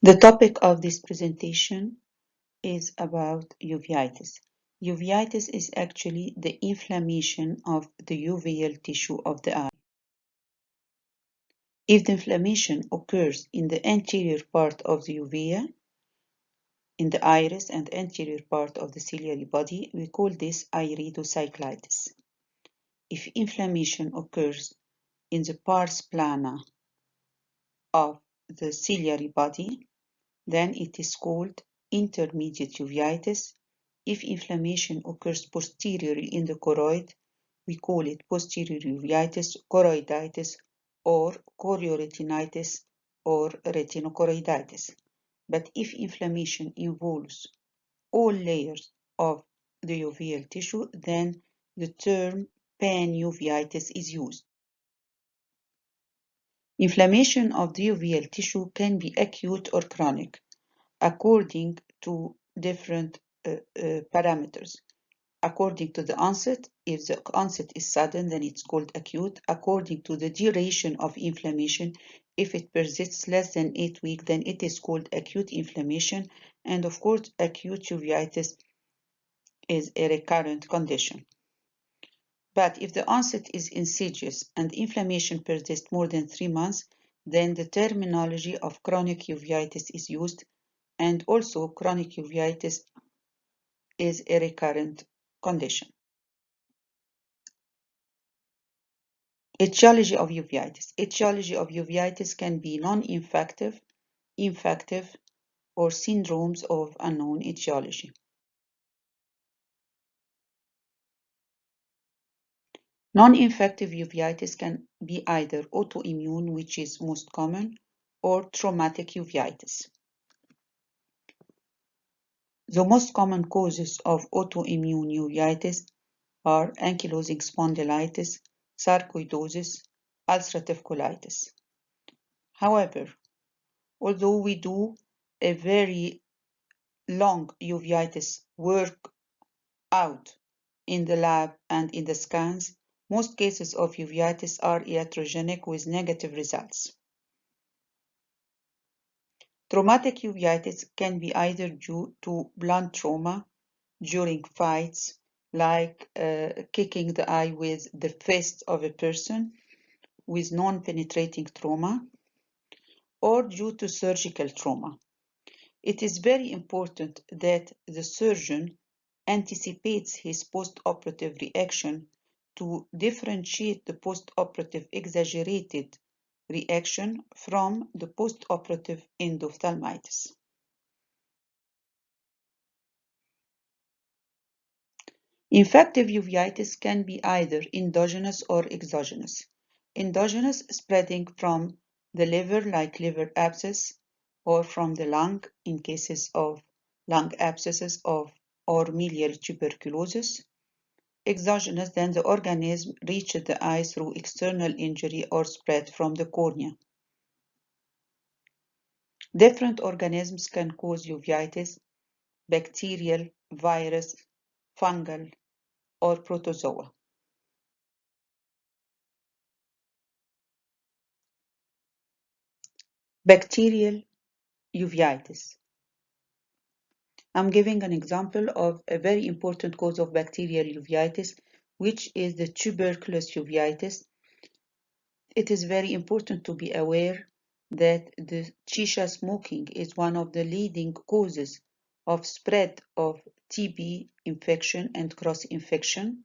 The topic of this presentation is about uveitis. Uveitis is actually the inflammation of the uveal tissue of the eye. If the inflammation occurs in the anterior part of the uvea, in the iris and anterior part of the ciliary body, we call this iridocyclitis. If inflammation occurs in the pars plana of the ciliary body, then it is called intermediate uveitis. If inflammation occurs posteriorly in the choroid, we call it posterior uveitis, choroiditis, or chorioretinitis or retinochoroiditis. But if inflammation involves all layers of the uveal tissue, then the term panuveitis is used. Inflammation of the uveal tissue can be acute or chronic, according to different parameters. According to the onset, if the onset is sudden, then it's called acute. According to the duration of inflammation, if it persists less than 8 weeks, then it is called acute inflammation. And of course, acute uveitis is a recurrent condition. But if the onset is insidious and inflammation persists more than 3 months, then the terminology of chronic uveitis is used, and also chronic uveitis is a recurrent condition. Etiology of uveitis. Etiology of uveitis can be non-infective, infective, or syndromes of unknown etiology. Non-infective uveitis can be either autoimmune, which is most common, or traumatic uveitis. The most common causes of autoimmune uveitis are ankylosing spondylitis, sarcoidosis, ulcerative colitis. However, although we do a very long uveitis work out in the lab and in the scans, most cases of uveitis are iatrogenic with negative results. Traumatic uveitis can be either due to blunt trauma during fights, like kicking the eye with the fist of a person with non-penetrating trauma, or due to surgical trauma. It is very important that the surgeon anticipates his post-operative reaction to differentiate the post-operative exaggerated reaction from the post-operative endophthalmitis. Infective uveitis can be either endogenous or exogenous. Endogenous, spreading from the liver like liver abscess, or from the lung in cases of lung abscesses or miliary tuberculosis. Exogenous, then the organism reached the eye through external injury or spread from the cornea. Different organisms can cause uveitis: bacterial, virus, fungal, or protozoa. Bacterial uveitis. I'm giving an example of a very important cause of bacterial uveitis, which is the tuberculous uveitis. It is very important to be aware that the shisha smoking is one of the leading causes of spread of TB infection and cross-infection.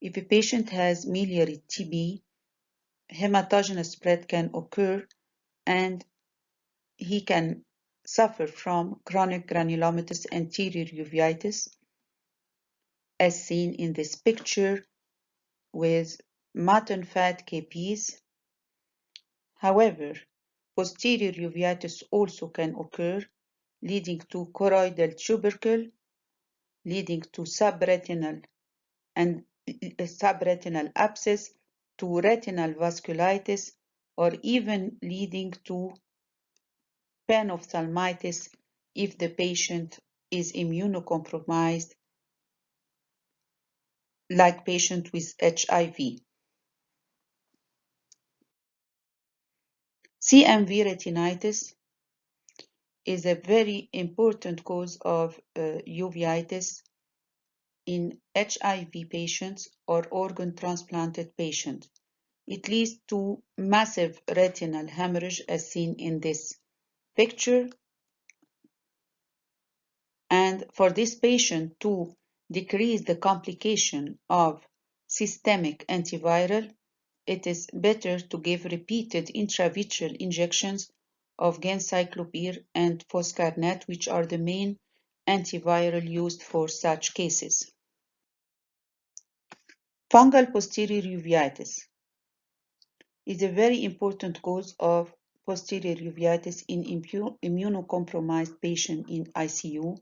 If a patient has miliary TB, hematogenous spread can occur and he can suffer from chronic granulomatous anterior uveitis, as seen in this picture with mutton fat KPs. However, posterior uveitis also can occur, leading to choroidal tubercle, leading to subretinal and subretinal abscess, to retinal vasculitis, or even leading to panophthalmitis if the patient is immunocompromised, like patient with HIV. CMV retinitis is a very important cause of uveitis in HIV patients or organ transplanted patients. It leads to massive retinal hemorrhage as seen in this picture. And for this patient to decrease the complication of systemic antiviral, it is better to give repeated intravitreal injections of ganciclovir and foscarnet, which are the main antiviral used for such cases. Fungal posterior uveitis is a very important cause of posterior uveitis in immunocompromised patients in ICU.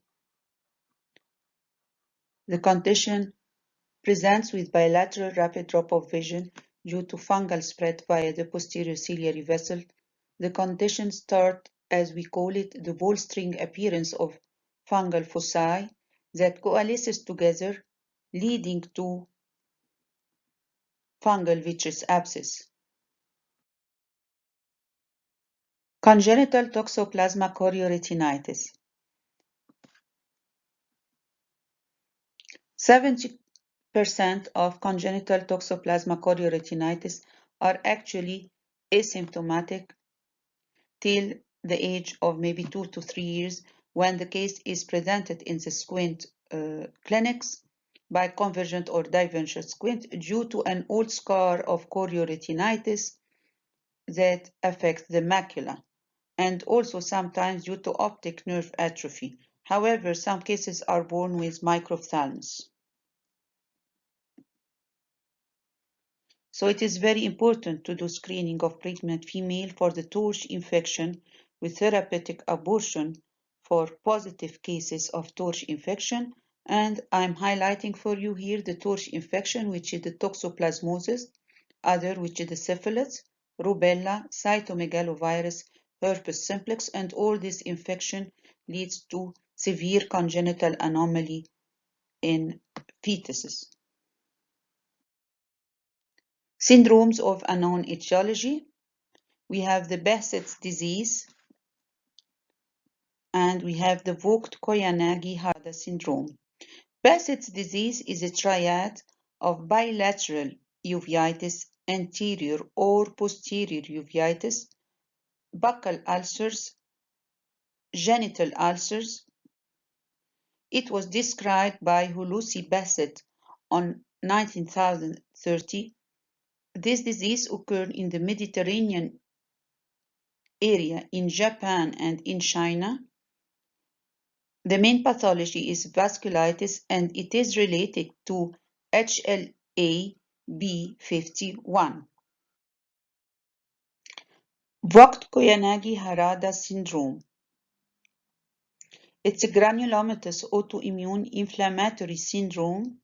The condition presents with bilateral rapid drop of vision due to fungal spread via the posterior ciliary vessel. The condition starts, as we call it, the ball-string appearance of fungal foci that coalesces together, leading to fungal vitreous abscess. Congenital toxoplasma chorioretinitis. 70% of congenital toxoplasma chorioretinitis are actually asymptomatic till the age of maybe 2 to 3 years when the case is presented in the squint clinics by convergent or divergent squint due to an old scar of chorioretinitis that affects the macula, and also sometimes due to optic nerve atrophy. However, some cases are born with microphthalmos. So it is very important to do screening of pregnant female for the torch infection with therapeutic abortion for positive cases of torch infection. And I'm highlighting for you here the torch infection, which is the toxoplasmosis, other which is the syphilis, rubella, cytomegalovirus, herpes simplex, and all this infection leads to severe congenital anomaly in fetuses. Syndromes of unknown etiology. We have the Behçet's disease and we have the Vogt-Koyanagi-Harada syndrome. Behçet's disease is a triad of bilateral uveitis, anterior or posterior uveitis, buccal ulcers, genital ulcers. It was described by Hulusi Behçet on 1930. This disease occurred in the Mediterranean area in Japan and in China. The main pathology is vasculitis and it is related to HLA-B51. Vogt-Koyanagi-Harada syndrome. It's a granulomatous autoimmune inflammatory syndrome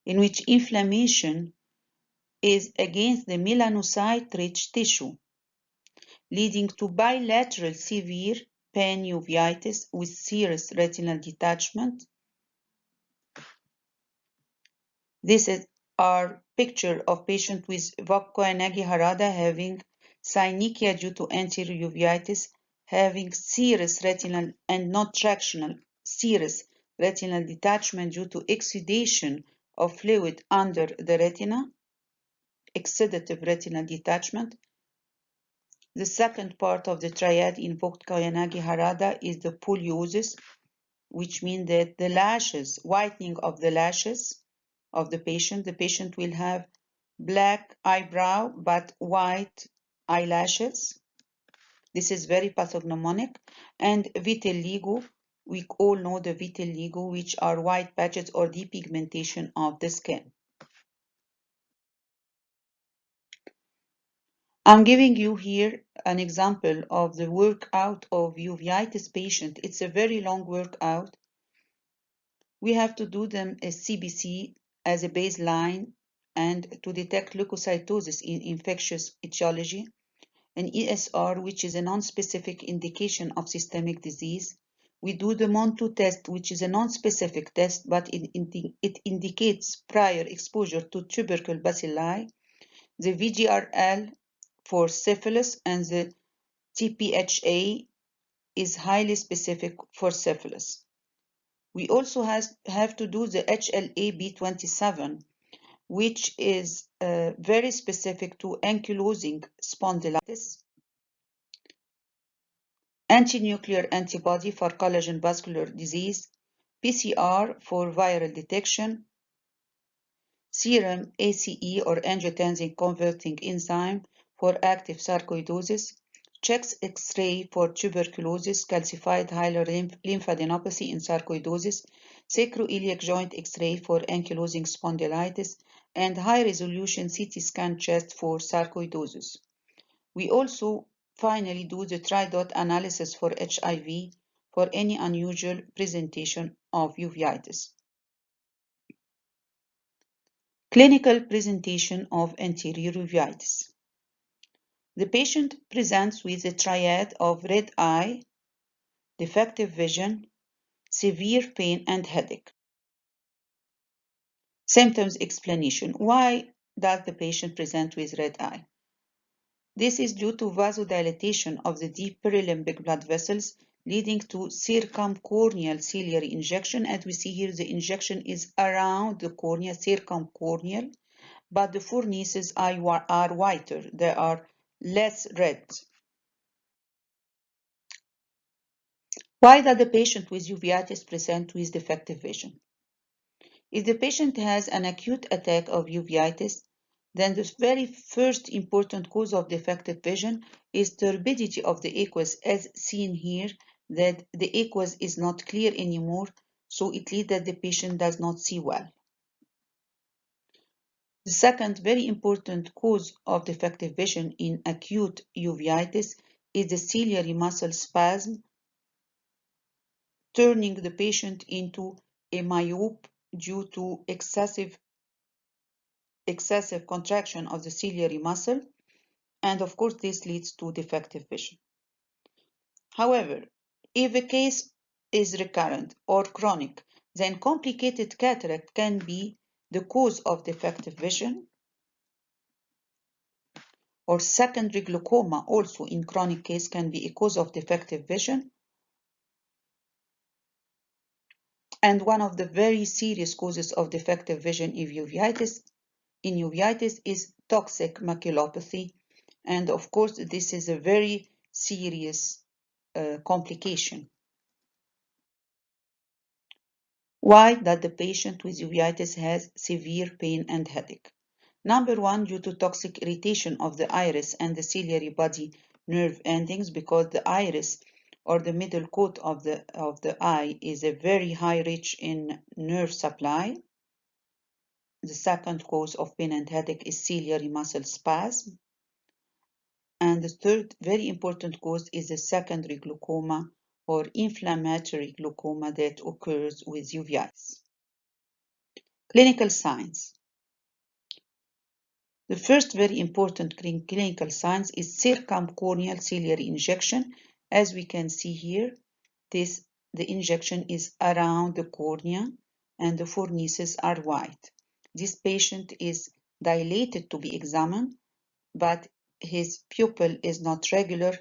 in which inflammation is against the melanocyte-rich tissue, leading to bilateral severe panuveitis with serous retinal detachment. This is our picture of patient with Vogt-Koyanagi-Harada having synechiae due to anterior uveitis, having serous retinal and not tractional serous retinal detachment due to exudation of fluid under the retina, exudative retinal detachment. The second part of the triad in Vogt-Koyanagi-Harada is the poliosis, which means that the lashes, whitening of the lashes of the patient will have black eyebrow but white eyelashes. This is very pathognomonic. And vitiligo, we all know the vitiligo, which are white patches or depigmentation of the skin. I'm giving you here an example of the workout of uveitis patient. It's a very long workout. We have to do them a CBC as a baseline and to detect leukocytosis in infectious etiology, an ESR, which is a non-specific indication of systemic disease. We do the MON2 test, which is a non-specific test, but it indicates prior exposure to tubercle bacilli, the VGRL for syphilis, and the TPHA is highly specific for syphilis. We also have to do the HLA-B27, which is very specific to ankylosing spondylitis, anti-nuclear antibody for collagen vascular disease, PCR for viral detection, serum ACE or angiotensin converting enzyme for active sarcoidosis, checks X-ray for tuberculosis, calcified hilar lymphadenopathy in sarcoidosis, sacroiliac joint X-ray for ankylosing spondylitis, and high-resolution CT scan chest for sarcoidosis. We also finally do the tri-dot analysis for HIV for any unusual presentation of uveitis. Clinical presentation of anterior uveitis. The patient presents with a triad of red eye, defective vision, severe pain, and headache. Symptoms explanation. Why does the patient present with red eye? This is due to vasodilatation of the deep perilimbic blood vessels leading to circumcorneal ciliary injection. As we see here, the injection is around the cornea, circumcorneal, but the fornices are whiter. They are less red. Why does the patient with uveitis present with defective vision? If the patient has an acute attack of uveitis, then the very first important cause of defective vision is turbidity of the aqueous, as seen here, that the aqueous is not clear anymore, so it leads that the patient does not see well. The second very important cause of defective vision in acute uveitis is the ciliary muscle spasm, turning the patient into a myope due to excessive contraction of the ciliary muscle, and of course this leads to defective vision. However, if the case is recurrent or chronic, then complicated cataract can be the cause of defective vision, or secondary glaucoma also in chronic case can be a cause of defective vision. And one of the very serious causes of defective vision in uveitis is toxic maculopathy. And of course, this is a very serious complication. Why does the patient with uveitis has severe pain and headache? Number one, due to toxic irritation of the iris and the ciliary body nerve endings, because the iris or the middle coat of the eye is a very high rich in nerve supply. The second cause of pain and headache is ciliary muscle spasm. And the third very important cause is the secondary glaucoma or inflammatory glaucoma that occurs with uveitis. Clinical signs. The first very important clinical signs is circumcorneal ciliary injection. As we can see here, the injection is around the cornea and the fornices are white. This patient is dilated to be examined, but his pupil is not regular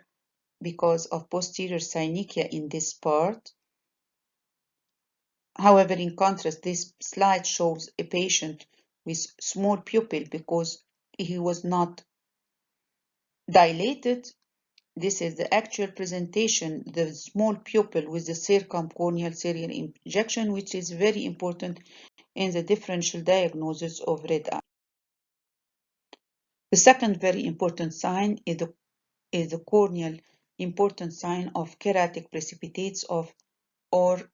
because of posterior synechia in this part. However, in contrast, this slide shows a patient with small pupil because he was not dilated. This is the actual presentation, the small pupil with the circumcorneal ciliary injection, which is very important in the differential diagnosis of red eye. The second very important sign is the corneal important sign of keratic precipitates or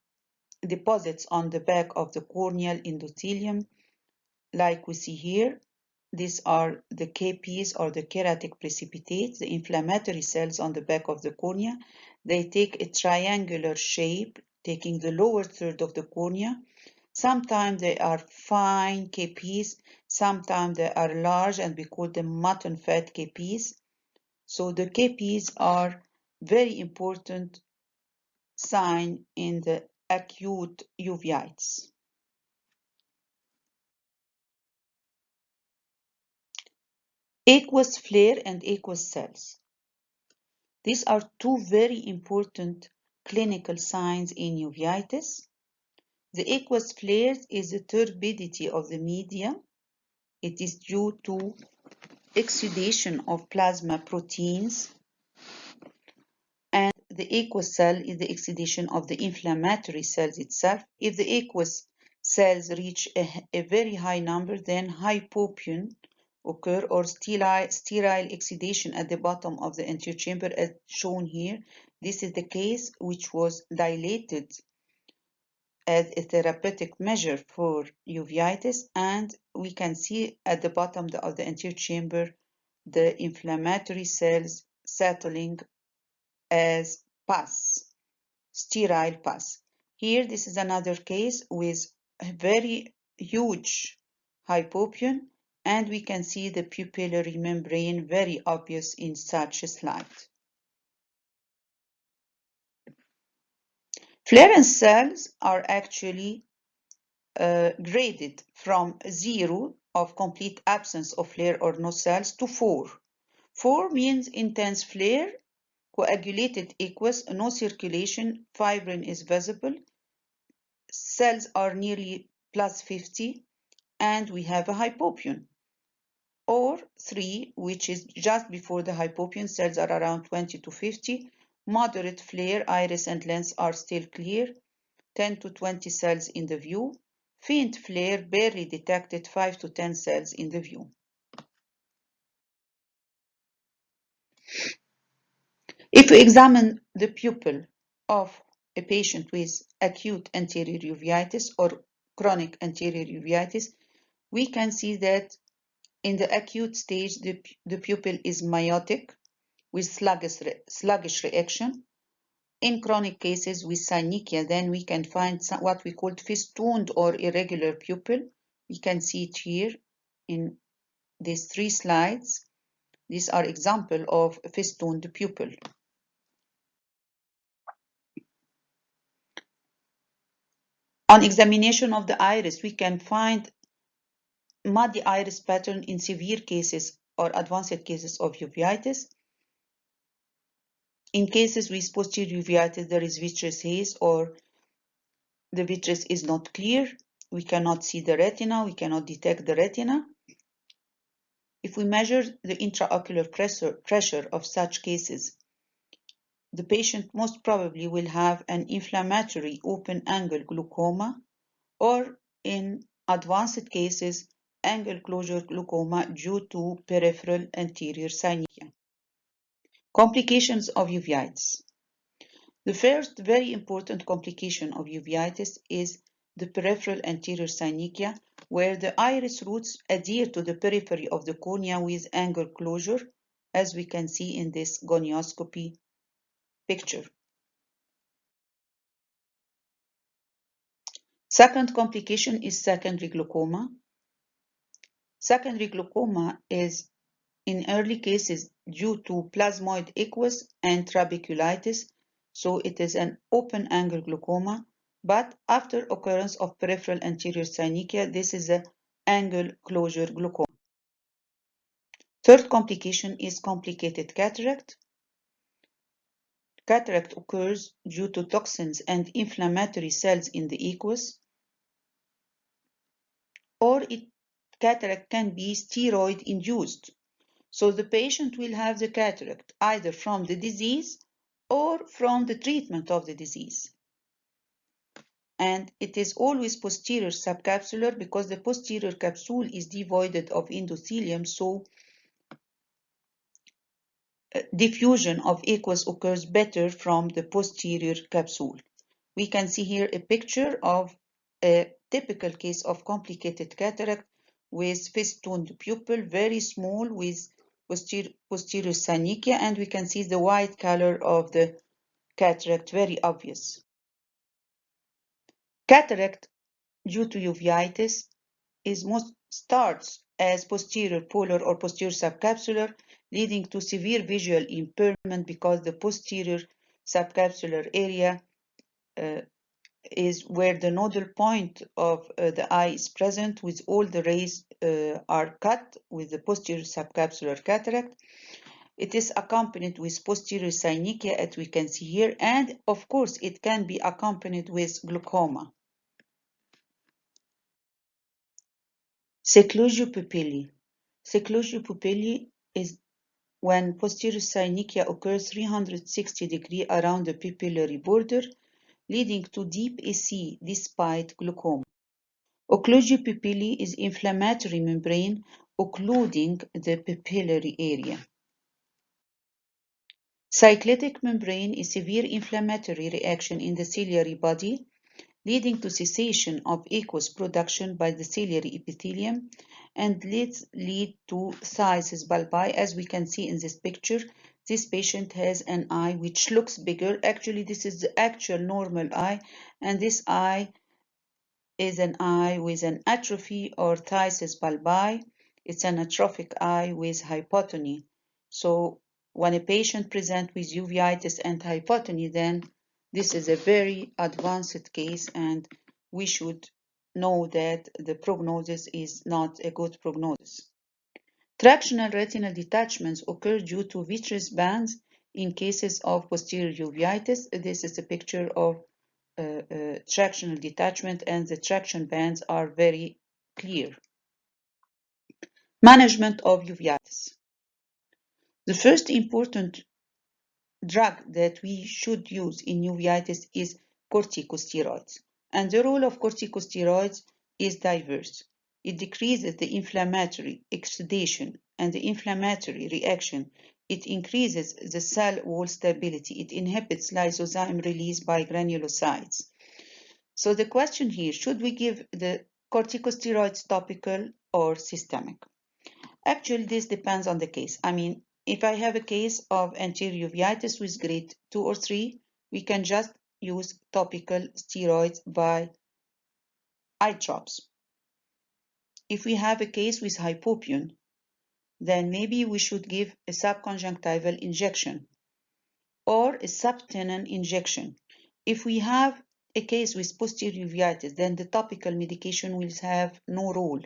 deposits on the back of the corneal endothelium, like we see here. These are the KPs or the keratic precipitates, the inflammatory cells on the back of the cornea. They take a triangular shape, taking the lower third of the cornea. Sometimes they are fine KPs, sometimes they are large and we call them mutton fat KPs. So the KPs are very important sign in the acute uveitis. Aqueous flare and aqueous cells. These are two very important clinical signs in uveitis. The aqueous flares is the turbidity of the media. It is due to exudation of plasma proteins, and the aqueous cell is the exudation of the inflammatory cells itself. If the aqueous cells reach a very high number, then hypopyon occur, or sterile exudation at the bottom of the anterior chamber as shown here. This is the case which was dilated as a therapeutic measure for uveitis, and we can see at the bottom of the anterior chamber the inflammatory cells settling as pus, sterile pus. Here, this is another case with a very huge hypopyon, and we can see the pupillary membrane very obvious in such a slide. Flares cells are actually graded from 0 of complete absence of flare or no cells to 4. 4 means intense flare, coagulated aqueous, no circulation, fibrin is visible, cells are nearly plus 50, and we have a hypopyon. Or 3, which is just before the hypopyon, cells are around 20 to 50, moderate flare, iris and lens are still clear, 10 to 20 cells in the view, faint flare, barely detected, 5 to 10 cells in the view. If we examine the pupil of a patient with acute anterior uveitis or chronic anterior uveitis, we can see that in the acute stage, the pupil is myotic with sluggish reaction. In chronic cases with synechiae, then we can find what we call festooned or irregular pupil. We can see it here in these 3 slides. These are examples of festooned pupil. On examination of the iris, we can find muddy iris pattern in severe cases or advanced cases of uveitis. In cases with posterior uveitis, there is vitreous haze or the vitreous is not clear. We cannot see the retina. We cannot detect the retina. If we measure the intraocular pressure of such cases, the patient most probably will have an inflammatory open-angle glaucoma, or in advanced cases, angle closure glaucoma due to peripheral anterior synechiae. Complications of uveitis. The first very important complication of uveitis is the peripheral anterior synechiae, where the iris roots adhere to the periphery of the cornea with angle closure, as we can see in this gonioscopy picture. Second complication is secondary glaucoma. Secondary glaucoma is in early cases due to plasmoid aqueous and trabeculitis, so it is an open angle glaucoma, but after occurrence of peripheral anterior synechiae, this is an angle closure glaucoma. Third complication is complicated cataract. Cataract occurs due to toxins and inflammatory cells in the aqueous, or cataract can be steroid induced. So the patient will have the cataract either from the disease or from the treatment of the disease. And it is always posterior subcapsular because the posterior capsule is devoid of endothelium, so diffusion of aqueous occurs better from the posterior capsule. We can see here a picture of a typical case of complicated cataract with festooned pupil, very small with posterior synechiae, and we can see the white color of the cataract, very obvious. Cataract due to uveitis starts as posterior polar or posterior subcapsular, leading to severe visual impairment because the posterior subcapsular area is where the nodal point of the eye is present, with all the rays are cut with the posterior subcapsular cataract. It is accompanied with posterior synechiae, as we can see here, and of course it can be accompanied with glaucoma. Seclusio pupillae. Seclusio pupillae is when posterior synechiae occurs 360 degrees around the pupillary border, leading to deep AC despite glaucoma. Occlusio pupillae is inflammatory membrane occluding the pupillary area. Cyclitic membrane is severe inflammatory reaction in the ciliary body, leading to cessation of aqueous production by the ciliary epithelium and lead to phthisis bulbi. As we can see in this picture, this patient has an eye which looks bigger. Actually, this is the actual normal eye, and this eye is an eye with an atrophy or phthisis bulbi. It's an atrophic eye with hypotony. So when a patient presents with uveitis and hypotony, then this is a very advanced case, and we should know that the prognosis is not a good prognosis. Tractional retinal detachments occur due to vitreous bands in cases of posterior uveitis. This is a picture of tractional detachment, and the traction bands are very clear. Management of uveitis. The first important drug that we should use in uveitis is corticosteroids. And the role of corticosteroids is diverse. It decreases the inflammatory exudation and the inflammatory reaction. It increases the cell wall stability. It inhibits lysozyme release by granulocytes. So the question here, should we give the corticosteroids topical or systemic? Actually, this depends on the case. I mean, if I have a case of anterior uveitis with grade 2 or 3, we can just use topical steroids by eye drops. If we have a case with hypopyon, then maybe we should give a subconjunctival injection or a subtenon injection. If we have a case with posterior uveitis, then the topical medication will have no role.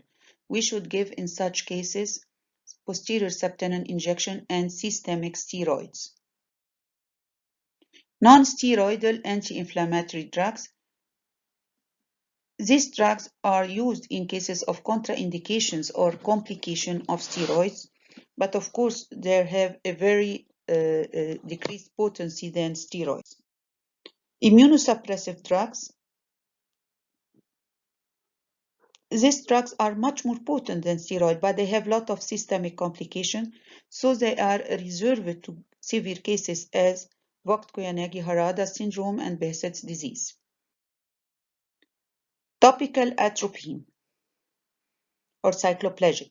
We should give in such cases posterior subtenon injection and systemic steroids. Non-steroidal anti-inflammatory drugs. These drugs are used in cases of contraindications or complication of steroids, but of course they have a very decreased potency than steroids. Immunosuppressive drugs. These drugs are much more potent than steroids, but they have a lot of systemic complications, so they are reserved to severe cases as Vogt-Koyanagi-Harada syndrome and Behçet's disease. Topical atropine or cycloplegic.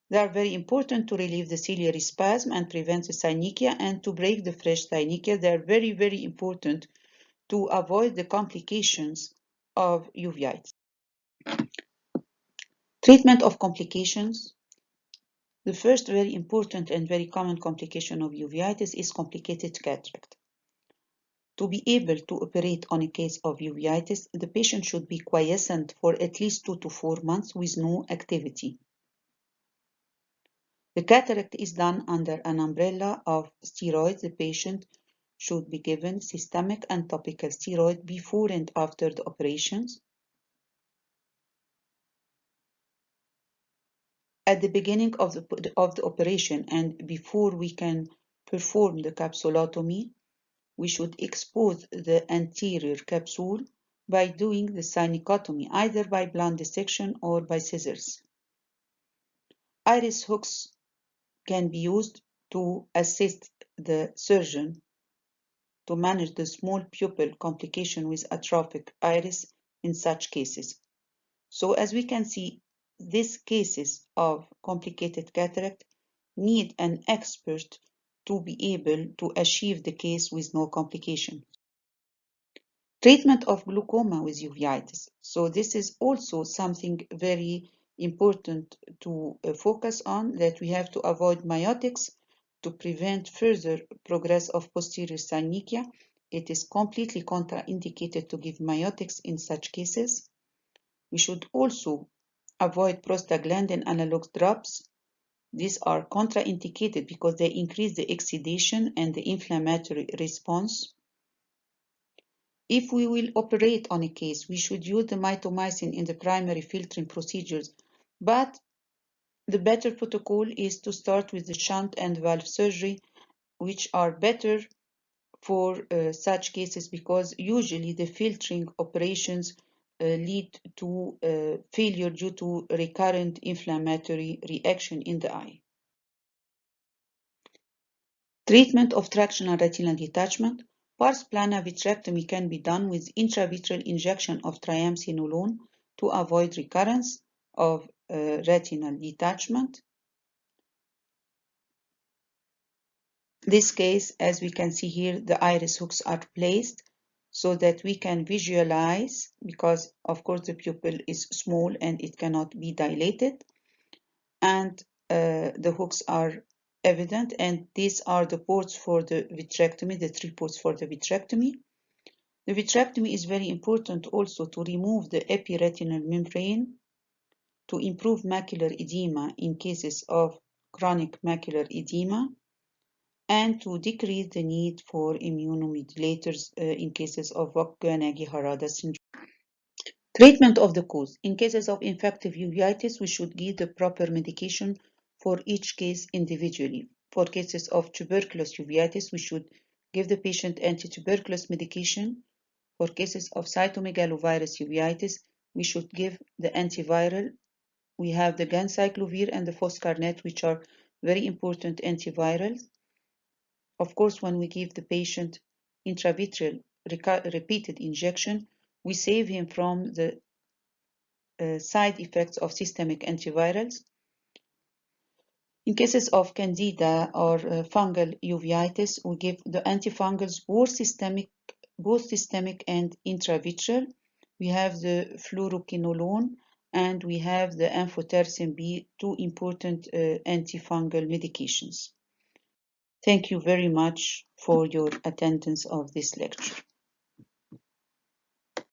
They are very important to relieve the ciliary spasm and prevent the synechiae and to break the fresh synechiae. They are very, very important to avoid the complications of uveitis. Treatment of complications. The first very important and very common complication of uveitis is complicated cataract. To be able to operate on a case of uveitis, the patient should be quiescent for at least 2 to 4 months with no activity. The cataract is done under an umbrella of steroids. The patient should be given systemic and topical steroid before and after the operations. At the beginning of the operation and before we can perform the capsulotomy, we should expose the anterior capsule by doing the synechotomy, either by blunt dissection or by scissors. Iris hooks can be used to assist the surgeon to manage the small pupil complication with atrophic iris in such cases. So as we can see, these cases of complicated cataract need an expert to be able to achieve the case with no complication. Treatment of glaucoma with uveitis. So this is also something very important to focus on, that we have to avoid miotics to prevent further progress of posterior synechiae. It is completely contraindicated to give miotics in such cases. We should also avoid prostaglandin analog drops These are contraindicated because they increase the exudation and the inflammatory response. If we will operate on a case, we should use the mitomycin in the primary filtering procedures, but the better protocol is to start with the shunt and valve surgery, which are better for such cases because usually the filtering operations lead to failure due to recurrent inflammatory reaction in the eye. Treatment of tractional retinal detachment. Pars plana vitrectomy can be done with intravitreal injection of triamcinolone to avoid recurrence of retinal detachment. In this case, as we can see here, the iris hooks are placed so that we can visualize, because of course the pupil is small and it cannot be dilated, and the hooks are evident, and these are the ports for the vitrectomy, the 3 ports for the vitrectomy. The vitrectomy is very important also to remove the epiretinal membrane to improve macular edema in cases of chronic macular edema, and to decrease the need for immunomodulators in cases of Vogt-Guanagi-Harada syndrome. Treatment of the cause. In cases of infective uveitis, we should give the proper medication for each case individually. For cases of tuberculous uveitis, we should give the patient anti-tuberculous medication. For cases of cytomegalovirus uveitis, we should give the antiviral. We have the ganciclovir and the foscarnet, which are very important antivirals. Of course, when we give the patient intravitreal repeated injection, we save him from the side effects of systemic antivirals. In cases of candida or fungal uveitis, we give the antifungals both systemic and intravitreal. We have the fluoroquinolone and we have the amphotericin B, 2 important antifungal medications. Thank you very much for your attendance of this lecture.